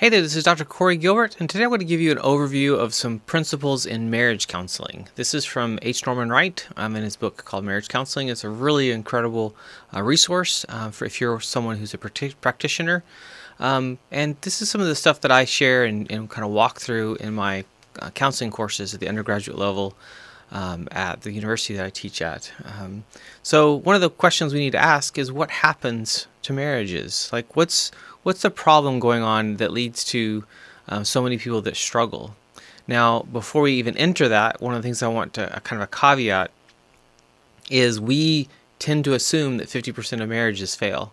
Hey there, this is Dr. Corey Gilbert, and today I'm going to give you an overview of some principles in marriage counseling. This is from H. Norman Wright in his book called Marriage Counseling. It's a really incredible resource for if you're someone who's a practitioner. And this is some of the stuff that I share and kind of walk through in my counseling courses at the undergraduate level at the university that I teach at. So one of the questions we need to ask is, what happens to marriages? Like, what's the problem going on that leads to so many people that struggle? Now, before we even enter that, one of the things I want to kind of a caveat is we tend to assume that 50% of marriages fail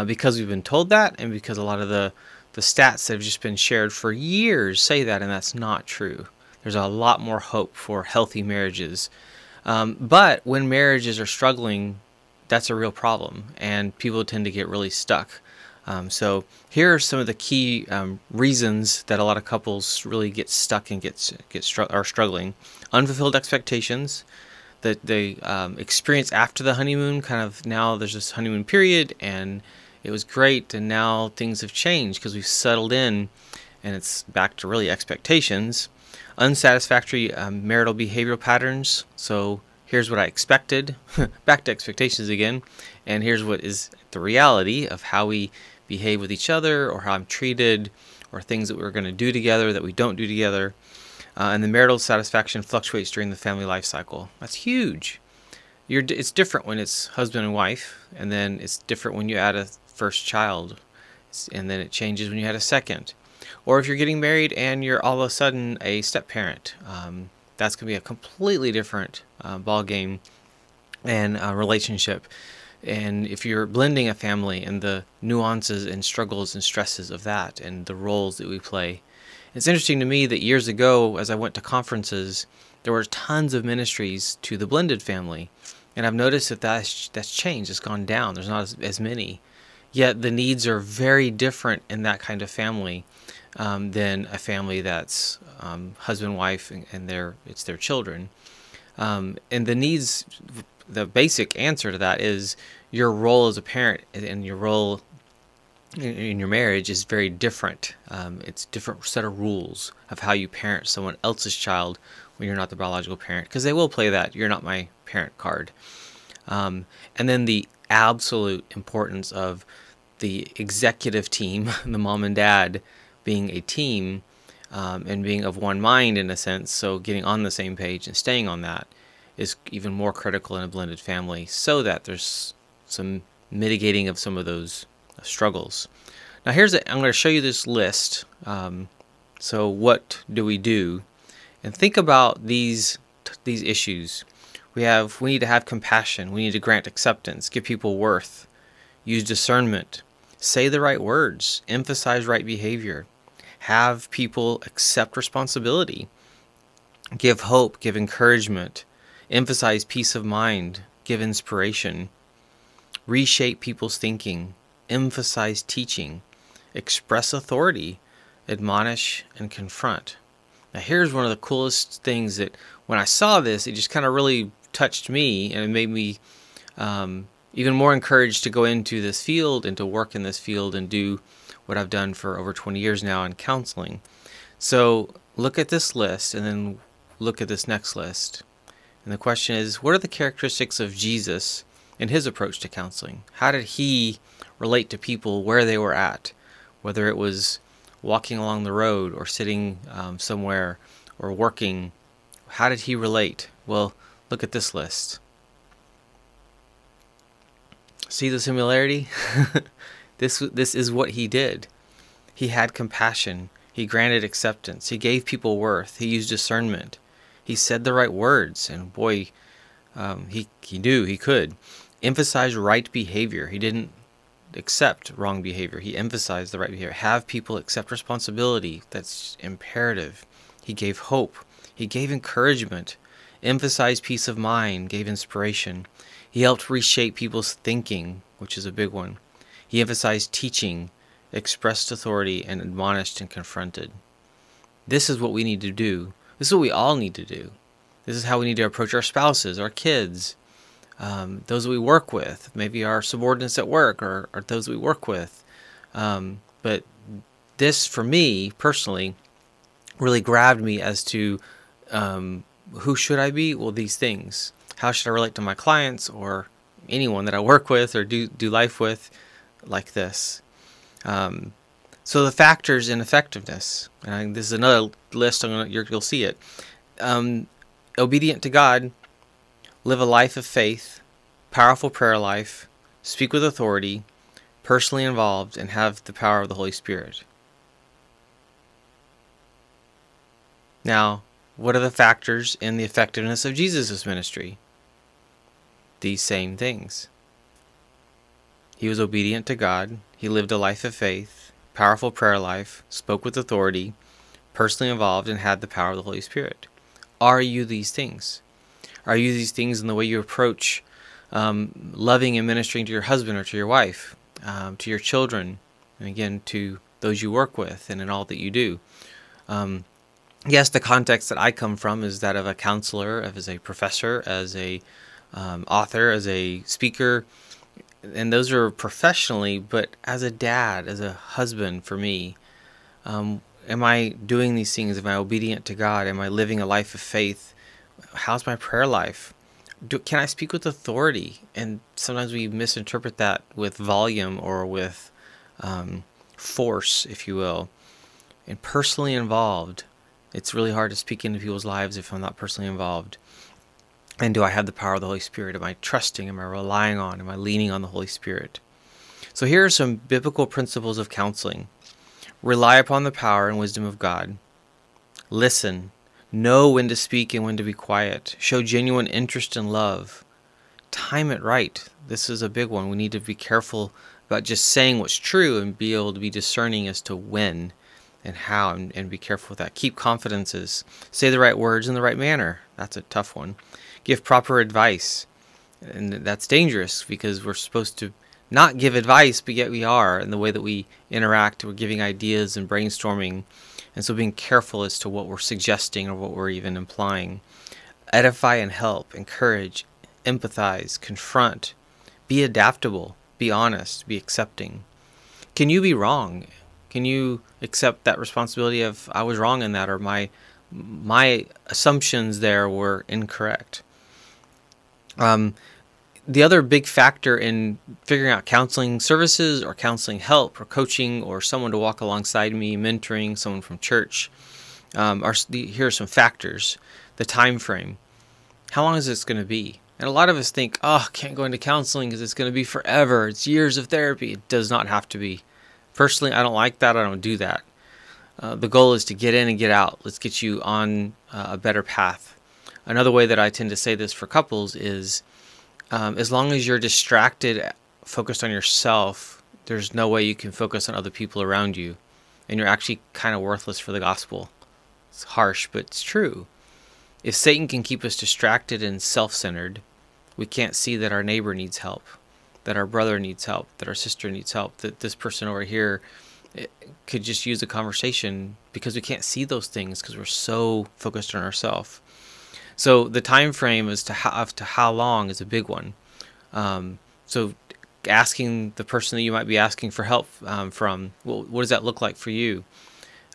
because we've been told that, and because a lot of the stats that have just been shared for years say that, and that's not true. There's a lot more hope for healthy marriages. But when marriages are struggling, that's a real problem, and people tend to get really stuck. So here are some of the key reasons that a lot of couples really get stuck and are struggling. Unfulfilled expectations that they experience after the honeymoon. Kind of now there's this honeymoon period, and it was great, and now things have changed because we've settled in, and it's back to really expectations. Unsatisfactory marital behavioral patterns. So here's what I expected, back to expectations again, and here's what is the reality of how we behave with each other, or how I'm treated, or things that we're going to do together that we don't do together. And the marital satisfaction fluctuates during the family life cycle. That's huge. It's different when it's husband and wife, and then it's different when you add a first child, and then it changes when you had a second. Or if you're getting married and you're all of a sudden a step-parent, that's going to be a completely different ball game and relationship. And if you're blending a family and the nuances and struggles and stresses of that and the roles that we play. It's interesting to me that years ago, as I went to conferences, there were tons of ministries to the blended family. And I've noticed that that's changed. It's gone down. There's not as many. Yet the needs are very different in that kind of family than a family that's husband, wife, and it's their children. And the needs, the basic answer to that is your role as a parent and your role in your marriage is very different. It's a different set of rules of how you parent someone else's child when you're not the biological parent, because they will play that "you're not my parent" card. And then the absolute importance of the executive team, the mom and dad, being a team and being of one mind in a sense, so getting on the same page and staying on that is even more critical in a blended family, so that there's some mitigating of some of those struggles. Now I'm going to show you this list. So what do we do? And think about these issues. We need to have compassion. We need to grant acceptance, give people worth, use discernment, say the right words, emphasize right behavior, have people accept responsibility, give hope, give encouragement, emphasize peace of mind, give inspiration, reshape people's thinking, emphasize teaching, express authority, admonish, and confront. Now here's one of the coolest things that when I saw this, it just kind of really touched me, and it made me even more encouraged to go into this field and to work in this field and do what I've done for over 20 years now in counseling. So look at this list and then look at this next list. And the question is, what are the characteristics of Jesus in his approach to counseling? How did he relate to people where they were at, whether it was walking along the road or sitting somewhere or working? How did he relate? Well, look at this list. See the similarity? This is what he did. He had compassion. He granted acceptance. He gave people worth. He used discernment. He said the right words, and boy, he knew he could. Emphasize right behavior. He didn't accept wrong behavior. He emphasized the right behavior. Have people accept responsibility. That's imperative. He gave hope. He gave encouragement. Emphasized peace of mind. Gave inspiration. He helped reshape people's thinking, which is a big one. He emphasized teaching, expressed authority, and admonished and confronted. This is what we need to do. This is what we all need to do. This is how we need to approach our spouses, our kids, those we work with, maybe our subordinates at work, or those we work with. But this, for me personally, really grabbed me as to who should I be? Well, these things. How should I relate to my clients or anyone that I work with or do life with, like this? So the factors in effectiveness. And this is another list. You'll see it. Obedient to God, live a life of faith, powerful prayer life, speak with authority, personally involved, and have the power of the Holy Spirit. Now, what are the factors in the effectiveness of Jesus' ministry? These same things. He was obedient to God. He lived a life of faith, powerful prayer life, spoke with authority, personally involved, and had the power of the Holy Spirit. Are you these things? Are you these things in the way you approach loving and ministering to your husband or to your wife, to your children, and again, to those you work with, and in all that you do? Yes, the context that I come from is that of a counselor, as a professor, as a author, as a speaker, and those are professionally, but as a dad, as a husband for me, am I doing these things? Am I obedient to God? Am I living a life of faith? How's my prayer life? Can I speak with authority? And sometimes we misinterpret that with volume or with force, if you will. And personally involved. It's really hard to speak into people's lives if I'm not personally involved. And do I have the power of the Holy Spirit? Am I trusting? Am I relying on? Am I leaning on the Holy Spirit? So here are some biblical principles of counseling. Rely upon the power and wisdom of God. Listen. Know when to speak and when to be quiet. Show genuine interest and love. Time it right. This is a big one. We need to be careful about just saying what's true and be able to be discerning as to when and how, and be careful with that. Keep confidences. Say the right words in the right manner. That's a tough one. Give proper advice. And that's dangerous because we're supposed to not give advice, but yet we are. In the way that we interact, we're giving ideas and brainstorming. And so being careful as to what we're suggesting or what we're even implying. Edify and help. Encourage. Empathize. Confront. Be adaptable. Be honest. Be accepting. Can you be wrong? Can you accept that responsibility of, I was wrong in that, or my assumptions there were incorrect? The other big factor in figuring out counseling services or counseling help or coaching or someone to walk alongside me, mentoring someone from church, here are some factors. The time frame. How long is this going to be? And a lot of us think, oh, I can't go into counseling because it's going to be forever. It's years of therapy. It does not have to be. Personally, I don't like that. I don't do that. The goal is to get in and get out. Let's get you on a better path. Another way that I tend to say this for couples is, as long as you're distracted, focused on yourself, there's no way you can focus on other people around you. And you're actually kind of worthless for the gospel. It's harsh, but it's true. If Satan can keep us distracted and self-centered, we can't see that our neighbor needs help, that our brother needs help, that our sister needs help, that this person over here could just use a conversation, because we can't see those things because we're so focused on ourselves. So the time frame as to how long is a big one. So asking the person that you might be asking for help from, well, what does that look like for you?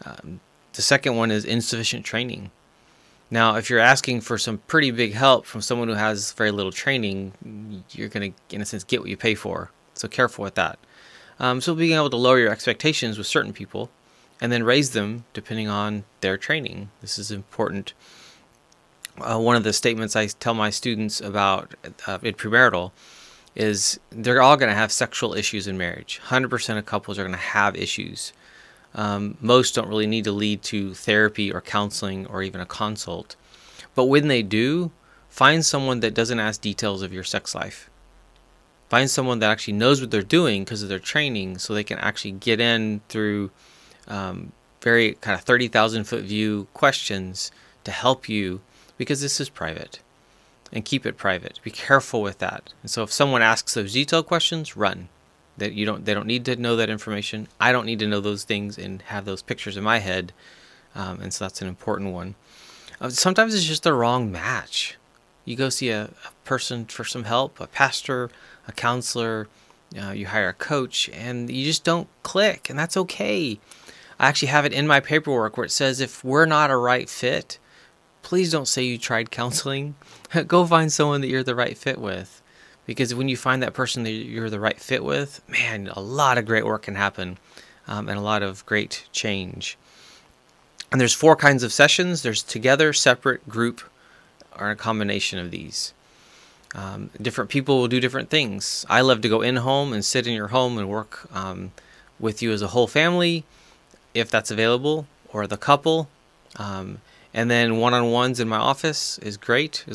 The second one is insufficient training. Now, if you're asking for some pretty big help from someone who has very little training, you're going to, in a sense, get what you pay for. So careful with that. So being able to lower your expectations with certain people and then raise them depending on their training. This is important. One of the statements I tell my students about in premarital is they're all going to have sexual issues in marriage. 100% of couples are going to have issues. Most don't really need to lead to therapy or counseling or even a consult. But when they do, find someone that doesn't ask details of your sex life. Find someone that actually knows what they're doing because of their training, so they can actually get in through very kind of 30,000-foot view questions to help you, because this is private. And keep it private. Be careful with that. And so if someone asks those detailed questions, run. They don't need to know that information. I don't need to know those things and have those pictures in my head. And so that's an important one. Sometimes it's just the wrong match. You go see a person for some help, a pastor, a counselor, you hire a coach, and you just don't click, and that's okay. I actually have it in my paperwork where it says if we're not a right fit, please don't say you tried counseling. Go find someone that you're the right fit with. Because when you find that person that you're the right fit with, man, a lot of great work can happen, and a lot of great change. And there's 4 kinds of sessions. There's together, separate, group, or a combination of these. Different people will do different things. I love to go in home and sit in your home and work with you as a whole family, if that's available, or the couple. And then one-on-ones in my office is great.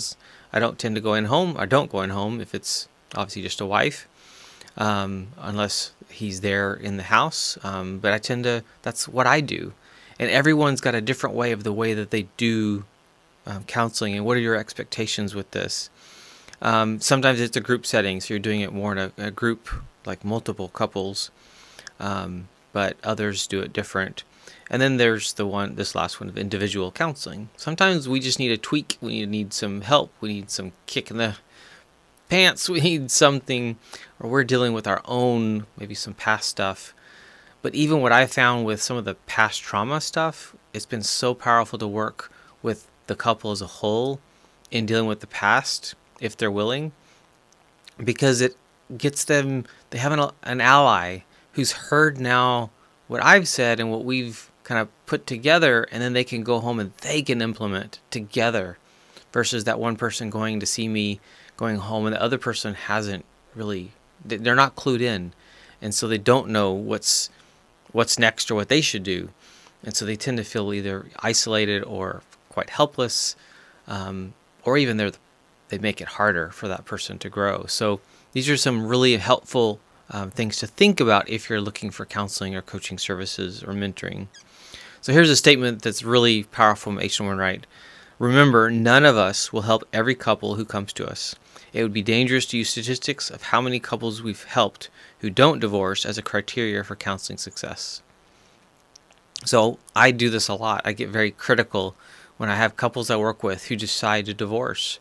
I don't tend to go in home. I don't go in home if it's obviously just a wife, unless he's there in the house. But I tend to, that's what I do. And everyone's got a different way of the way that they do counseling. And what are your expectations with this? Sometimes it's a group setting, so you're doing it more in a group, like multiple couples. But others do it different. And then there's this last one of individual counseling. Sometimes we just need a tweak. We need some help. We need some kick in the pants. We need something, or we're dealing with our own, maybe some past stuff. But even what I found with some of the past trauma stuff, it's been so powerful to work with the couple as a whole in dealing with the past, if they're willing, because it gets them, they have an ally who's heard now what I've said and what we've kind of put together, and then they can go home and they can implement together, versus that one person going to see me going home and the other person hasn't really, they're not clued in, and so they don't know what's next or what they should do, and so they tend to feel either isolated or quite helpless, or even they make it harder for that person to grow. So these are some really helpful things to think about if you're looking for counseling or coaching services or mentoring. So here's a statement that's really powerful from H. Norman Wright. Remember, none of us will help every couple who comes to us. It would be dangerous to use statistics of how many couples we've helped who don't divorce as a criteria for counseling success. So I do this a lot. I get very critical when I have couples I work with who decide to divorce.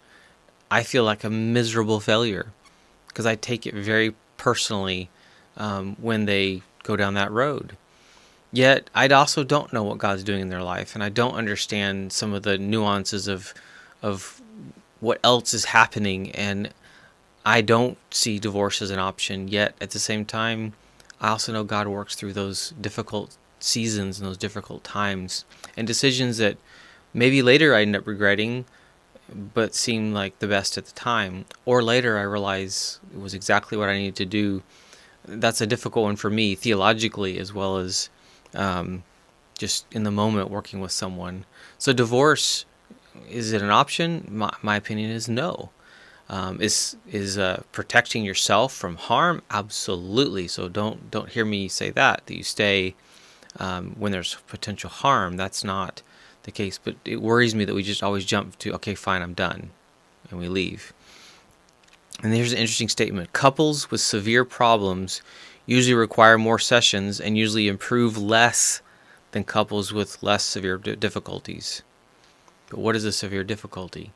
I feel like a miserable failure because I take it very personally when they go down that road. Yet I also don't know what God's doing in their life, and I don't understand some of the nuances of what else is happening, and I don't see divorce as an option. Yet at the same time, I also know God works through those difficult seasons and those difficult times and decisions that maybe later I end up regretting, but seem like the best at the time, or later I realize it was exactly what I needed to do. That's a difficult one for me theologically, as well as just in the moment working with someone. So divorce, is it an option? My opinion is no. Is protecting yourself from harm? Absolutely. So don't hear me say that you stay when there's potential harm. That's not the case. But it worries me that we just always jump to, okay, fine, I'm done, and we leave. And here's an interesting statement. Couples with severe problems usually require more sessions and usually improve less than couples with less severe difficulties. But what is a severe difficulty?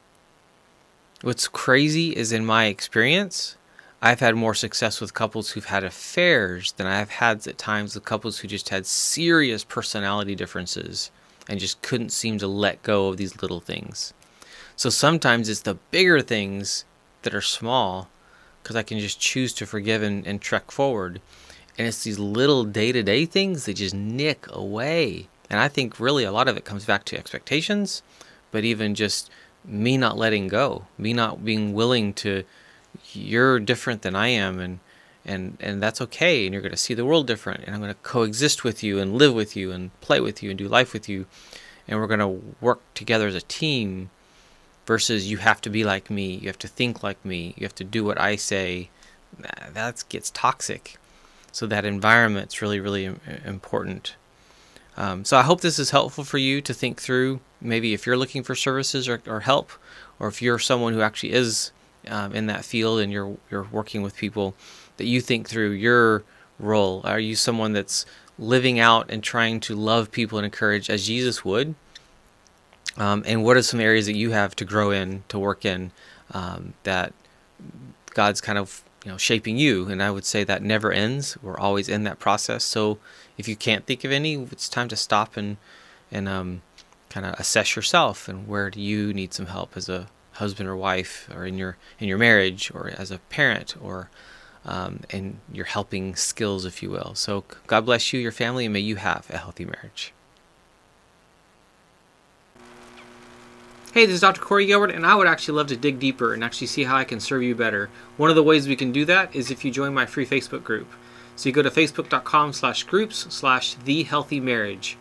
What's crazy is, in my experience, I've had more success with couples who've had affairs than I've had at times with couples who just had serious personality differences and just couldn't seem to let go of these little things. So sometimes it's the bigger things that are small, because I can just choose to forgive and trek forward. And it's these little day-to-day things that just nick away. And I think really a lot of it comes back to expectations, but even just me not letting go, me not being willing to, you're different than I am, and that's okay, and you're going to see the world different, and I'm going to coexist with you and live with you and play with you and do life with you, and we're going to work together as a team, versus you have to be like me, you have to think like me, you have to do what I say. That gets toxic. So that environment's really, really important. So I hope this is helpful for you to think through, maybe if you're looking for services or help, or if you're someone who actually is in that field and you're working with people, that you think through your role. Are you someone that's living out and trying to love people and encourage as Jesus would? And what are some areas that you have to grow in, to work in, that God's kind of shaping you? And I would say that never ends. We're always in that process. So If you can't think of any, it's time to stop and kind of assess yourself, and where do you need some help as a husband or wife, or in your marriage, or as a parent, or in your helping skills, if you will. So God bless you, your family, and may you have a healthy marriage. Hey, this is Dr. Corey Gilbert, and I would actually love to dig deeper and actually see how I can serve you better. One of the ways we can do that is if you join my free Facebook group. So you go to facebook.com/groups/thehealthymarriage.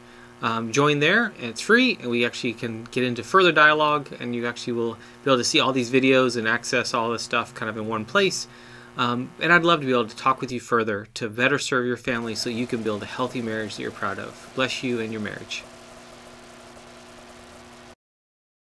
Join there, and it's free, and we actually can get into further dialogue, and you actually will be able to see all these videos and access all this stuff kind of in one place. And I'd love to be able to talk with you further to better serve your family so you can build a healthy marriage that you're proud of. Bless you and your marriage.